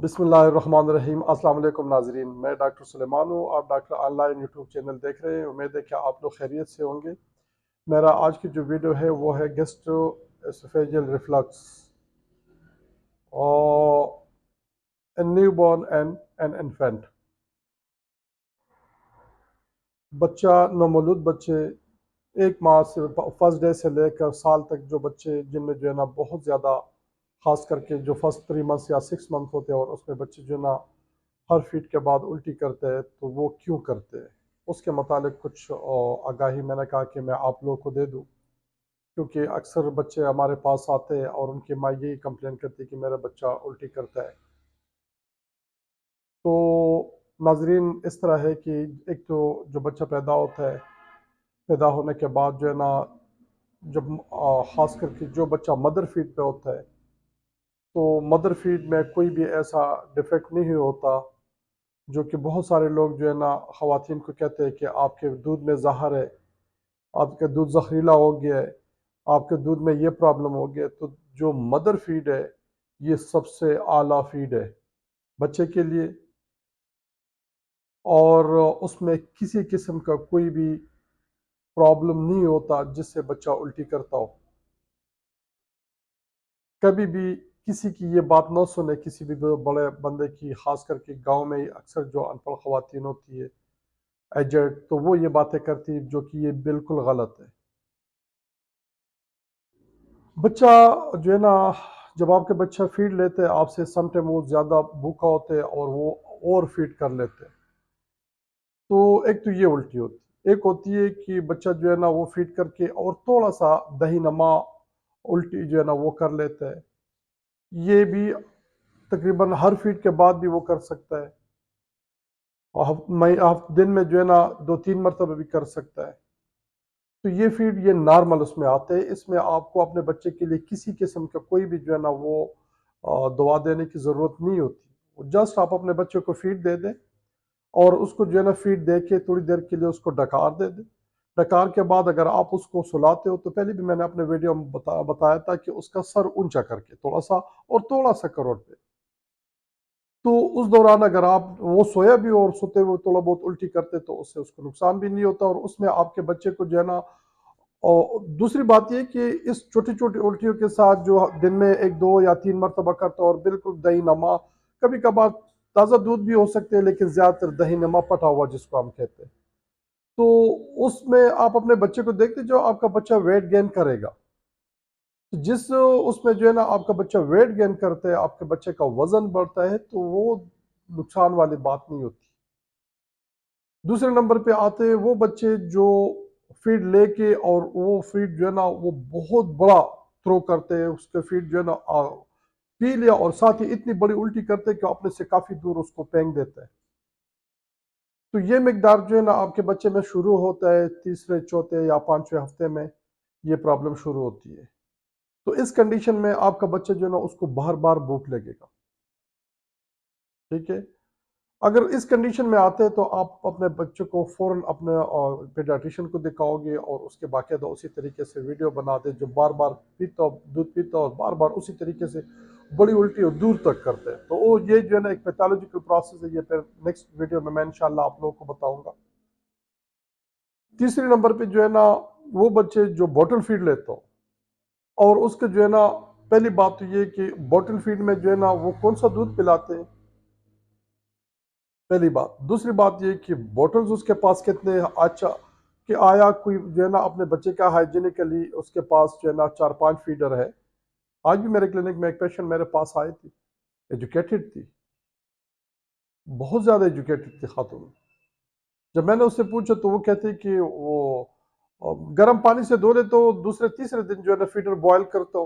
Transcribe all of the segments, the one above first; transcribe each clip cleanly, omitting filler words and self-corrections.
بسم اللہ الرحمن الرحیم۔ السلام علیکم ناظرین، میں ڈاکٹر سلیمان ہوں۔ آپ doctor on line YouTube channel دیکھ رہے ہیں۔ امید ہے کہ آپ لوگ خیریت سے ہوں گے۔ میرا آج کی جو ویڈیو ہے وہ ہے گیسٹرو اسوفیجل ریفلکس اور new born and an infinite. بچہ نومولود بچے ایک ماہ سے فرسٹ ڈے سے لے کر سال تک جو بچے جن میں جو ہے نا بہت زیادہ، خاص کر کے جو فرسٹ 3 منتھ یا 6 منتھ ہوتے ہیں اور اس میں بچے جو ہے نا ہر فیڈ کے بعد الٹی کرتے ہیں، تو وہ کیوں کرتے ہیں اس کے متعلق کچھ آگاہی میں نے کہا کہ میں آپ لوگوں کو دے دوں، کیونکہ اکثر بچے ہمارے پاس آتے ہیں اور ان کی ماں یہی کمپلین کرتی ہے کہ میرا بچہ الٹی کرتا ہے۔ تو ناظرین، اس طرح ہے کہ ایک تو جو بچہ پیدا ہوتا ہے، پیدا ہونے کے بعد جو ہے نا جب خاص کر کے جو بچہ مدر فیڈ پہ ہوتا ہے، تو مدر فیڈ میں کوئی بھی ایسا ڈیفیکٹ نہیں ہوتا جو کہ بہت سارے لوگ جو ہے نا خواتین کو کہتے ہیں کہ آپ کے دودھ میں زہر ہے، آپ کا دودھ زہریلا ہو گیا ہے، آپ کے دودھ میں یہ پرابلم ہو گیا ہے۔ تو جو مدر فیڈ ہے یہ سب سے اعلیٰ فیڈ ہے بچے کے لیے، اور اس میں کسی قسم کا کوئی بھی پرابلم نہیں ہوتا جس سے بچہ الٹی کرتا ہو۔ کبھی بھی کسی کی یہ بات نہ سنے، کسی بھی بڑے بندے کی، خاص کر کے گاؤں میں اکثر جو ان پڑھ خواتین ہوتی ہے ایجڈ، تو وہ یہ باتیں کرتی جو کہ یہ بالکل غلط ہے۔ بچہ جو ہے نا، جب آپ کے بچہ فیڈ لیتے ہیں آپ سے، سم ٹائم وہ زیادہ بھوکا ہوتے ہیں اور وہ اور فیڈ کر لیتے ہیں، تو ایک تو یہ الٹی ہوتی ہے۔ ایک ہوتی ہے کہ بچہ جو ہے نا وہ فیڈ کر کے اور تھوڑا سا دہی نما الٹی جو ہے نا وہ کر لیتا ہے۔ یہ بھی تقریباً ہر فیڈ کے بعد بھی وہ کر سکتا ہے، اور دن میں جو ہے نا 2-3 مرتبہ بھی کر سکتا ہے۔ تو یہ فیڈ یہ نارمل اس میں آتے ہیں۔ اس میں آپ کو اپنے بچے کے لیے کسی قسم کا کوئی بھی جو ہے نا وہ دوا دینے کی ضرورت نہیں ہوتی۔ جسٹ آپ اپنے بچے کو فیڈ دے دیں اور اس کو جو ہے نا فیڈ دے کے تھوڑی دیر کے لیے اس کو ڈکار دے دیں۔ ڈکار کے بعد اگر آپ اس کو سلاتے ہو، تو پہلے بھی میں نے اپنے ویڈیو میں بتایا تھا کہ اس کا سر اونچا کر کے تھوڑا سا، اور تھوڑا سا کروڑ پہ، تو اس دوران اگر آپ وہ سویا بھی اور سوتے ہوئے تھوڑا بہت الٹی کرتے تو اس سے اس کو نقصان بھی نہیں ہوتا، اور اس میں آپ کے بچے کو جو ہے نا، اور دوسری بات یہ کہ اس چھوٹی چھوٹی الٹیوں کے ساتھ جو دن میں 1-2 یا 3 مرتبہ کرتا ہے، اور بالکل دہی نما، کبھی کبھار تازہ دودھ بھی ہو سکتے ہیں لیکن زیادہ تر دہی نما پٹا ہوا جس کو ہم کہتے ہیں، تو اس میں آپ اپنے بچے کو دیکھتے جو آپ کا بچہ ویٹ گین کرے گا، جس اس میں جو ہے نا آپ کا بچہ ویٹ گین کرتا ہے، آپ کے بچے کا وزن بڑھتا ہے، تو وہ نقصان والی بات نہیں ہوتی۔ دوسرے نمبر پہ آتے ہیں وہ بچے جو فیڈ لے کے، اور وہ فیڈ جو ہے نا وہ بہت بڑا تھرو کرتے ہیں، اس کے فیڈ جو ہے نا پی لیا اور ساتھ ہی اتنی بڑی الٹی کرتے ہیں کہ اپنے سے کافی دور اس کو پھینک دیتے ہیں۔ تو یہ مقدار جو ہے نا آپ کے بچے میں شروع ہوتا ہے تیسرے، چوتھے یا 5ویں ہفتے میں یہ پرابلم شروع ہوتی ہے۔ تو اس کنڈیشن میں آپ کا بچہ جو ہے نا اس کو بار بار بھوک لگے گا، ٹھیک ہے۔ اگر اس کنڈیشن میں آتے ہیں تو آپ اپنے بچے کو فوراً اپنے پیڈیاٹریشن کو دکھاؤ گے، اور اس کے باقاعدہ اسی طریقے سے ویڈیو بنا دے جو بار بار پیتا دودھ پیتا اور بار بار اسی طریقے سے بڑی الٹی اور دور تک کرتے ہیں، تو وہ یہ جو ہے نا ایک پیتھولوجیکل پروسیس ہے۔ یہ پھر نیکسٹ ویڈیو میں انشاءاللہ آپ لوگوں کو بتاؤں گا۔ تیسرے نمبر پہ جو ہے نا وہ بچے جو بوٹل فیڈ لیتے ہو، اور اس کے جو ہے نا پہلی بات تو یہ کہ بوٹل فیڈ میں جو ہے نا وہ کون سا دودھ پلاتے ہیں، پہلی بات۔ دوسری بات یہ کہ بوٹلز اس کے پاس کتنے اچھا، کہ آیا کوئی جو ہے نا اپنے بچے کا ہائیجینکلی اس کے پاس جو ہے نا 4-5 فیڈر ہے۔ آج بھی میرے کلینک میں ایک پیشنٹ میرے پاس آئی تھی، ایجوکیٹڈ تھی، بہت زیادہ ایجوکیٹڈ تھی خاتون۔ جب میں نے اس سے پوچھا تو وہ کہتی کہ وہ گرم پانی سے دھو لے تو دوسرے تیسرے دن جو ہے نا فیڈر بوائل کرتا ہو،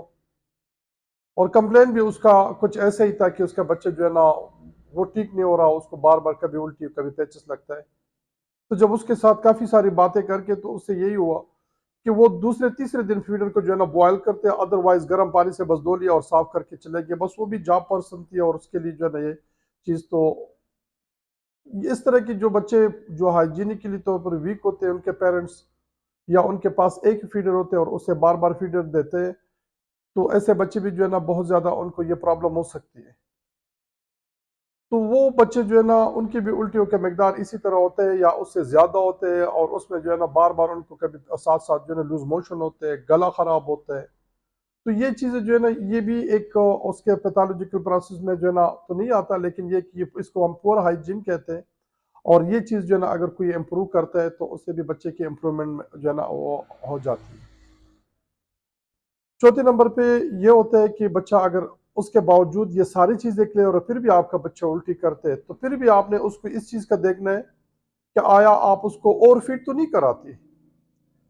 اور کمپلین بھی اس کا کچھ ایسا ہی تھا کہ اس کا بچہ جو ہے نا وہ ٹھیک نہیں ہو رہا، اس کو بار بار کبھی الٹی کبھی پیچس لگتا ہے۔ تو جب اس کے ساتھ کافی ساری باتیں کر کے، تو اس سے یہی ہوا کہ وہ دوسرے تیسرے دن فیڈر کو جو ہے نا بوائل کرتے ہیں، ادروائز گرم پانی سے بس دھو لیا اور صاف کر کے چلے گئے، بس وہ بھی جاب پرسن تھی، اور اس کے لیے جو ہے نا یہ چیز تو اس طرح کی جو بچے جو ہائیجینکلی طور پر ویک ہوتے ہیں، ان کے پیرنٹس یا ان کے پاس ایک فیڈر ہوتے ہیں اور اسے بار بار فیڈر دیتے ہیں، تو ایسے بچے بھی جو ہے نا بہت زیادہ ان کو یہ پرابلم ہو سکتی ہے۔ تو وہ بچے جو ہے نا ان کی بھی الٹیوں کے مقدار اسی طرح ہوتے ہیں یا اس سے زیادہ ہوتے ہیں، اور اس میں جو ہے نا بار بار ان کو کبھی ساتھ ساتھ جو ہے نا لوز موشن ہوتے ہیں، گلا خراب ہوتا ہے۔ تو یہ چیزیں جو ہے نا یہ بھی ایک اس کے پیتھولوجیکل پروسیس میں جو ہے نا تو نہیں آتا، لیکن یہ کہ اس کو ہم پور ہائیجین کہتے ہیں، اور یہ چیز جو ہے نا اگر کوئی امپروو کرتا ہے تو اس سے بھی بچے کی امپروومنٹ جو ہے نا وہ ہو جاتی ہے۔ چوتھے نمبر پہ یہ ہوتا ہے کہ بچہ اگر اس کے باوجود یہ ساری چیزیں کلیر اور پھر بھی آپ کا بچہ الٹی کرتے تو پھر بھی آپ نے اس کو اس چیز کا دیکھنا ہے کہ آیا آپ اس کو اوور فیڈ تو نہیں کراتی،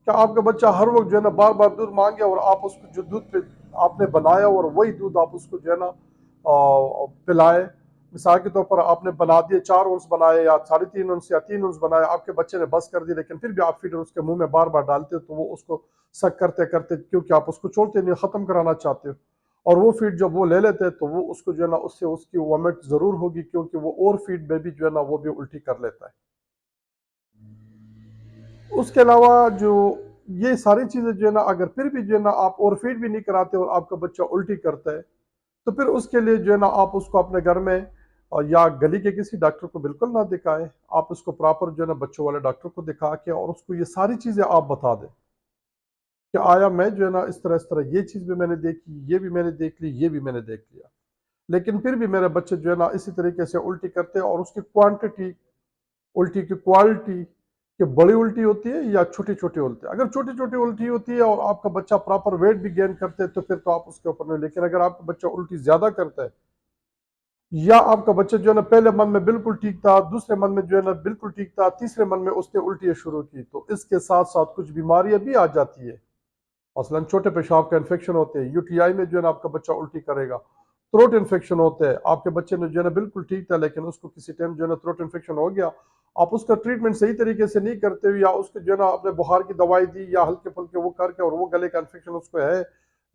کہ آپ کا بچہ ہر وقت جو ہے نا بار بار دودھ مانگے اور آپ اس کو جو دودھ پہ آپ نے بنایا اور وہی دودھ آپ اس کو جو ہے نا پلائے۔ مثال کے طور پر آپ نے بنا دیے 4 اونس بنائے یا 3.5 اونس یا 3 اونس بنائے، آپ کے بچے نے بس کر دی، لیکن پھر بھی آپ فیڈر اس کے منہ میں بار بار ڈالتے تو وہ اس کو سک کرتے کرتے، کیونکہ آپ اس کو چھوڑتے نہیں، ختم کرانا چاہتے ہو، اور وہ فیڈ جب وہ لے لیتے تو وہ اس کو جو ہے نا اس سے اس کی وامٹ ضرور ہوگی، کیونکہ وہ اور فیڈ میں بھی جو ہے نا وہ بھی الٹی کر لیتا ہے۔ اس کے علاوہ جو یہ ساری چیزیں جو ہے نا اگر پھر بھی جو ہے نا آپ اور فیڈ بھی نہیں کراتے اور آپ کا بچہ الٹی کرتا ہے تو پھر اس کے لیے جو ہے نا آپ اس کو اپنے گھر میں یا گلی کے کسی ڈاکٹر کو بالکل نہ دکھائیں، آپ اس کو پراپر جو ہے نا بچوں والے ڈاکٹر کو دکھا کے اور اس کو یہ ساری چیزیں آپ بتا دیں کہ آیا میں جو ہے نا اس طرح یہ چیز بھی میں نے دیکھی، یہ بھی میں نے دیکھ لی، یہ بھی میں نے دیکھ لیا، لیکن پھر بھی میرے بچے جو ہے نا اسی طریقے سے الٹی کرتے ہیں، اور اس کی کوانٹٹی، الٹی کی کوالٹی، کہ بڑی الٹی ہوتی ہے یا چھوٹی چھوٹی الٹی، اگر چھوٹی چھوٹی الٹی ہوتی ہے اور آپ کا بچہ پراپر ویٹ بھی گین کرتے ہیں تو پھر تو آپ اس کے اوپر نہیں، لیکن اگر آپ کا بچہ الٹی زیادہ کرتا ہے یا آپ کا بچہ جو ہے نا پہلے من میں بالکل ٹھیک تھا، دوسرے من میں جو ہے نا بالکل ٹھیک تھا، تیسرے من میں اس نے الٹیاں شروع کی، تو اس کے ساتھ ساتھ کچھ بیماریاں بھی آ جاتی ہے، مثلاً چھوٹے پیشاب کا انفیکشن ہوتے ہیں، یو ٹی آئی میں جو ہے نا آپ کا بچہ الٹی کرے گا، تھروٹ انفیکشن ہوتے ہیں، آپ کے بچے نے جو ہے نا بالکل ٹھیک تھا لیکن اس کو کسی ٹائم جو ہے نا تھروٹ انفیکشن ہو گیا، آپ اس کا ٹریٹمنٹ صحیح طریقے سے نہیں کرتے ہوئے یا اس کو جو ہے نا اپنے بخار کی دوائی دی یا ہلکے پھلکے وہ کر کے، اور وہ گلے کا انفیکشن اس کو ہے،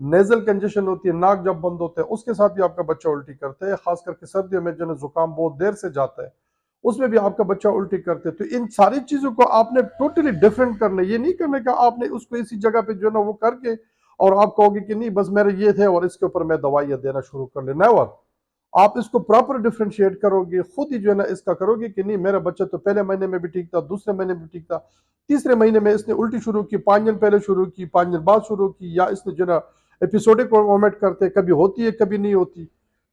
نیزل کنجیشن ہوتی ہے، ناک جب بند ہوتا ہے، اس کے ساتھ بھی آپ کا بچہ الٹی کرتا ہے، خاص کر کے سردیوں میں جو ہے نا زکام بہت دیر سے جاتا ہے، اس میں بھی آپ کا بچہ الٹی کرتے ہیں۔ تو ان ساری چیزوں کو آپ نے ٹوٹلی ڈیفرنٹ کرنا ہے، یہ نہیں کرنے کا آپ نے اس کو اسی جگہ پہ جو ہے نا وہ کر کے اور آپ کہو گے کہ نہیں بس میرے یہ تھے اور اس کے اوپر میں دوائیاں دینا شروع کر لیں، نیور، آپ اس کو پراپر ڈیفرینشیٹ کرو گے، خود ہی جو ہے نا اس کا کرو گے کہ نہیں میرا بچہ تو پہلے مہینے میں بھی ٹھیک تھا، دوسرے مہینے میں بھی ٹھیک تھا، تیسرے مہینے میں اس نے الٹی شروع کی، 5 دن پہلے شروع کی، 5 دن بعد شروع کی، یا اس نے جو ہے نا ایپیسوڈک وومٹ کرتے، کبھی ہوتی ہے کبھی نہیں ہوتی،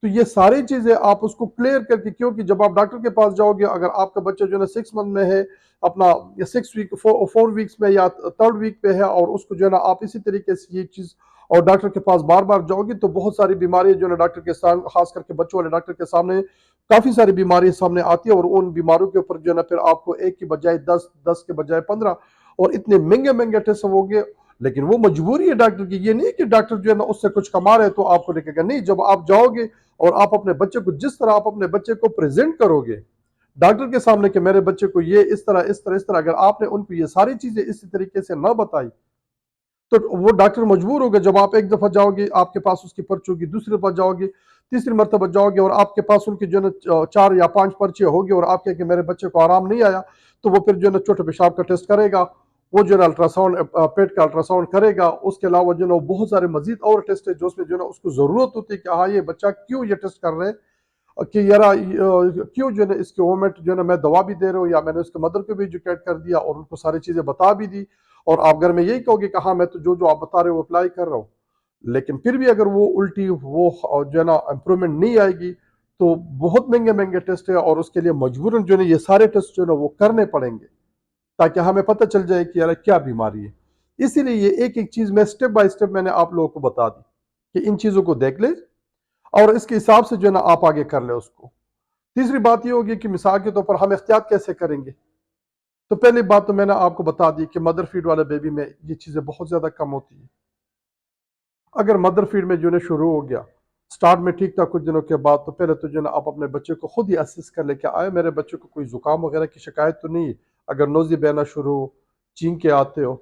تو یہ ساری چیزیں آپ اس کو کلیئر کر کے، کیونکہ جب آپ ڈاکٹر کے پاس جاؤ گے، اگر آپ کا بچہ جو ہے نا 6 منتھ میں ہے، اپنا 6 ویک 4 ویکس میں یا 3rd ویک پہ ہے، اور اس کو جو ہے نا آپ اسی طریقے سے یہ چیز اور ڈاکٹر کے پاس بار بار جاؤ گی تو بہت ساری بیماریاں جو ہے نا ڈاکٹر کے سامنے، خاص کر کے بچوں والے ڈاکٹر کے سامنے کافی ساری بیماریاں سامنے آتی ہے، اور ان بیماریوں کے اوپر جو ہے نا پھر آپ کو ایک کی بجائے 10، 10 کے بجائے 15 اور اتنے مہنگے مہنگے ٹیسٹ ہو گے، لیکن وہ مجبوری ہے ڈاکٹر کی، یہ نہیں کہ ڈاکٹر جو ہے نا اس سے کچھ کما رہے تو آپ کو لکھے گا، نہیں، جب آپ جاؤ گے اور آپ اپنے بچے کو جس طرح آپ اپنے بچے کو پریزنٹ کرو گے ڈاکٹر کے سامنے کہ میرے بچے کو یہ اس طرح اس طرح اس طرح، اگر آپ نے ان کو یہ ساری چیزیں اسی طریقے سے نہ بتائی تو وہ ڈاکٹر مجبور ہوگا، جب آپ ایک دفعہ جاؤ گے آپ کے پاس اس کی پرچی ہوگی، دوسری دفعہ جاؤ گے، تیسری مرتبہ جاؤ گے اور آپ کے پاس ان کی جو ہے نا 4 یا 5 پرچیاں ہوگی اور آپ کہیں کہ میرے بچے کو آرام نہیں آیا، تو وہ پھر جو ہے نا چھوٹے پیشاب کا ٹیسٹ کرے گا، وہ جو ہے نا الٹرا ساؤنڈ، پیٹ کا الٹرا ساؤنڈ کرے گا، اس کے علاوہ جو ہے نا وہ بہت سارے مزید اور ٹیسٹ ہے جو اس میں جو ہے نا اس کو ضرورت ہوتی ہے کہ ہاں یہ بچہ کیوں یہ ٹیسٹ کر رہے ہیں، کہ یار کیوں جو ہے نا اس کے وومٹ جو ہے نا میں دوا بھی دے رہا ہوں یا میں نے اس کے مدر کو بھی ایجوکیٹ کر دیا اور ان کو ساری چیزیں بتا بھی دی، اور آپ گھر میں یہی کہو گے کہ ہاں میں تو جو آپ بتا رہے ہو وہ اپلائی کر رہا ہوں، لیکن پھر بھی اگر وہ الٹی وہ جو ہے نا امپرومنٹ نہیں آئے گی تو بہت مہنگے مہنگے ٹیسٹ ہے، اور اس کے لیے مجبوراً جو ہے نا یہ سارے ٹیسٹ جو ہے نا وہ کرنے پڑیں گے تاکہ ہمیں پتہ چل جائے کہ یار کیا بیماری ہے۔ اسی لیے یہ ایک ایک چیز میں سٹیپ بائی سٹیپ میں نے آپ لوگوں کو بتا دی کہ ان چیزوں کو دیکھ لیں اور اس کے حساب سے جو ہے نا آپ آگے کر لیں اس کو۔ تیسری بات یہ ہوگی کہ مثال کے طور پر ہم احتیاط کیسے کریں گے، تو پہلی بات تو میں نے آپ کو بتا دی کہ مدر فیڈ والے بیبی میں یہ چیزیں بہت زیادہ کم ہوتی ہیں، اگر مدر فیڈ میں جو ہے نا شروع ہو گیا، سٹارٹ میں ٹھیک تھا، کچھ دنوں کے بعد تو پہلے تو جو ہے نا آپ اپنے بچے کو خود ہی اسس کر لیں کہ آئے میرے بچے کو کوئی زکام وغیرہ کی شکایت تو نہیں، اگر نوزی بہنا شروع ہو، چین کے آتے ہو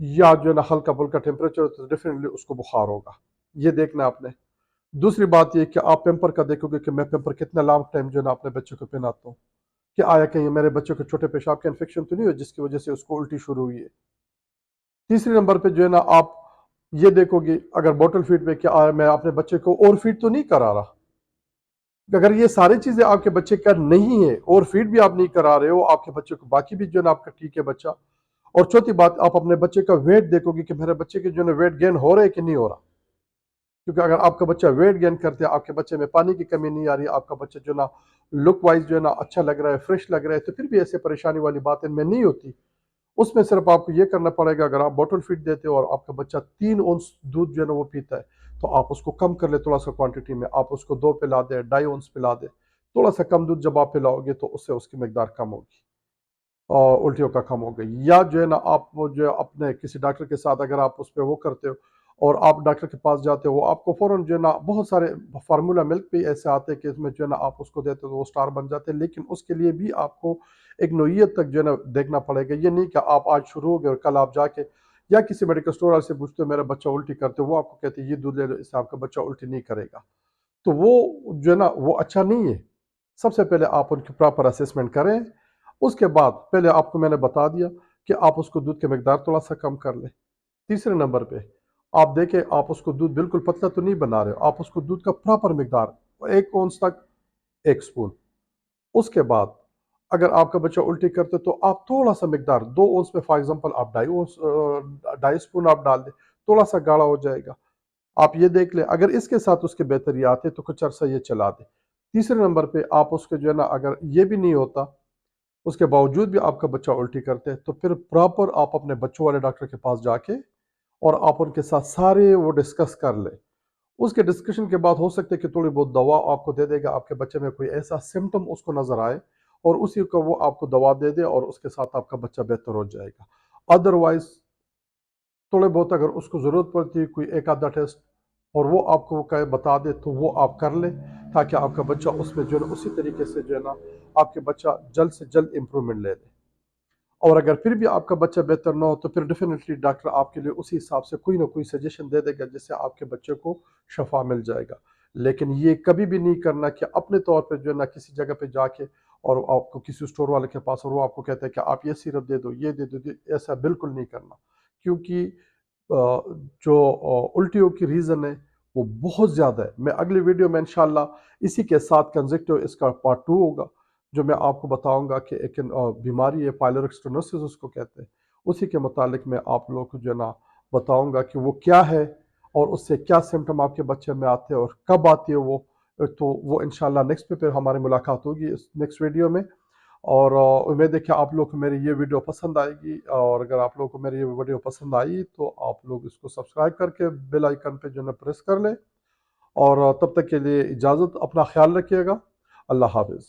یا جو ہے نا ہلکا پھلکا ٹیمپریچر ہو تو ڈیفینیٹلی اس کو بخار ہوگا، یہ دیکھنا آپ نے۔ دوسری بات یہ کہ آپ پیمپر کا دیکھو گے کہ میں پیمپر کتنا لانگ ٹائم جو ہے نا اپنے بچے کو پہناتا ہوں، کہ آیا کہیں میرے بچے کو چھوٹے پیشاب کا انفیکشن تو نہیں ہو جس کی وجہ سے اس کو الٹی شروع ہوئی ہے۔ تیسری نمبر پہ جو ہے نا آپ یہ دیکھو گے اگر بوٹل فیڈ پہ کہ آیا میں اپنے بچے کو اور فیڈ تو نہیں کرا رہا، کہ اگر یہ ساری چیزیں آپ کے بچے کا نہیں ہے اور فیڈ بھی آپ نہیں کرا رہے ہو آپ کے بچے کو، باقی بھی جو ہے نا آپ کا ٹھیک ہے بچہ. اور چوتھی بات، آپ اپنے بچے کا ویٹ دیکھو گے کہ میرے بچے کے جو ہے ویٹ گین ہو رہا ہے کہ نہیں ہو رہا. کیونکہ اگر آپ کا بچہ ویٹ گین کرتے ہیں، آپ کے بچے میں پانی کی کمی نہیں آ رہی، آپ کا بچہ جو ہے نا لک وائز جو ہے نا اچھا لگ رہا ہے، فریش لگ رہا ہے، تو پھر بھی ایسے پریشانی والی بات ان میں نہیں ہوتی. اس میں صرف آپ کو یہ کرنا پڑے گا، اگر آپ بوٹل فیڈ دیتے ہو اور آپ کا بچہ 3 اونس دودھ جو ہے نا وہ پیتا ہے، تو آپ اس کو کم کر لیں تھوڑا سا کوانٹٹی میں، آپ اس کو 2 پلا دیں، 2.5 اونس پلا دیں. تھوڑا سا کم دودھ جب آپ پلاؤ گے تو اس سے اس کی مقدار کم ہوگی اور الٹیوں کا کم ہو گئی. یا جو ہے نا آپ وہ جو اپنے کسی ڈاکٹر کے ساتھ اگر آپ اس پہ وہ کرتے ہو اور آپ ڈاکٹر کے پاس جاتے ہو، وہ آپ کو فوراً جو ہے نا بہت سارے فارمولا ملک بھی ایسے آتے ہیں کہ اس میں جو ہے نا آپ اس کو دیتے ہو تو وہ سٹار بن جاتے ہیں، لیکن اس کے لیے بھی آپ کو ایک نوعیت تک جو ہے نا دیکھنا پڑے گا. یہ نہیں کہ آپ آج شروع ہو گئے اور کل آپ جا کے یا کسی میڈیکل اسٹور والے سے پوچھتے ہو میرا بچہ الٹی کرتے ہو، وہ آپ کو کہتے ہیں یہ دودھ لے لو، اس سے آپ کا بچہ الٹی نہیں کرے گا. تو وہ جو ہے نا وہ اچھا نہیں ہے. سب سے پہلے آپ ان کی پراپر اسیسمنٹ کریں. اس کے بعد پہلے آپ کو میں نے بتا دیا کہ آپ اس کو دودھ کی مقدار تھوڑا سا کم کر لیں. تیسرے نمبر پہ آپ دیکھیں آپ اس کو دودھ بالکل پتلا تو نہیں بنا رہے ہو، آپ اس کو دودھ کا پراپر مقدار 1 اونس تک 1 سپون. اس کے بعد اگر آپ کا بچہ الٹی کرتے تو آپ تھوڑا سا مقدار 2 اونس میں فار ایگزامپل آپ 2.5 سپون آپ ڈال دیں، تھوڑا سا گاڑھا ہو جائے گا. آپ یہ دیکھ لیں اگر اس کے ساتھ اس کے بہتر یہ آتے تو کچھ عرصہ یہ چلا دیں. تیسرے نمبر پہ آپ اس کے جو ہے نا اگر یہ بھی نہیں ہوتا، اس کے باوجود بھی آپ کا بچہ الٹی کرتے ہیں، تو پھر پراپر آپ اپنے بچوں والے ڈاکٹر کے پاس جا کے اور آپ ان کے ساتھ سارے وہ ڈسکس کر لیں. اس کے ڈسکشن کے بعد ہو سکتا ہے کہ تھوڑی بہت دوا آپ کو دے دے گا، آپ کے بچے میں کوئی ایسا سمٹم اس کو نظر آئے اور اسی کو وہ آپ کو دوا دے دے اور اس کے ساتھ آپ کا بچہ بہتر ہو جائے گا. ادروائز تھوڑے بہت اگر اس کو ضرورت پڑتی ہے کوئی ایک آدھا ٹیسٹ اور وہ آپ کو بتا دے تو وہ آپ کر لیں، تاکہ آپ کا بچہ اس میں جو ہے نا اسی طریقے سے جو ہے نا آپ کے بچہ جلد سے جلد امپرومنٹ لے لے. اور اگر پھر بھی آپ کا بچہ بہتر نہ ہو تو پھر ڈیفینیٹلی ڈاکٹر آپ کے لیے اسی حساب سے کوئی نہ کوئی سجیشن دے دے گا جس سے آپ کے بچے کو شفا مل جائے گا. لیکن یہ کبھی بھی نہیں کرنا کہ اپنے طور پہ جو ہے نا کسی جگہ پہ جا کے اور آپ کو کسی اسٹور والے کے پاس اور وہ آپ کو کہتا ہے کہ آپ یہ سیرپ دے دو، یہ دے دو، ایسا بالکل نہیں کرنا. کیونکہ جو الٹیوں کی ریزن ہے وہ بہت زیادہ ہے. میں اگلی ویڈیو میں انشاءاللہ اسی کے ساتھ کنزیکٹو اس کا پارٹ 2 ہوگا، جو میں آپ کو بتاؤں گا کہ ایک بیماری ہے پائلورک اسٹینوسس اس کو کہتے ہیں. اسی کے متعلق میں آپ لوگوں کو جو ہے نا بتاؤں گا کہ وہ کیا ہے اور اس سے کیا سمٹم آپ کے بچے میں آتے ہیں اور کب آتی ہے وہ. تو وہ انشاءاللہ نیکسٹ پہ پھر ہماری ملاقات ہوگی اس نیکسٹ ویڈیو میں. اور امید ہے کہ آپ لوگ کو میری یہ ویڈیو پسند آئے گی، اور اگر آپ لوگوں کو میری یہ ویڈیو پسند آئی تو آپ لوگ اس کو سبسکرائب کر کے بیل آئیکن پہ جو ہے نا پریس کر لیں. اور تب تک کے لیے اجازت، اپنا خیال رکھیے گا. اللہ حافظ.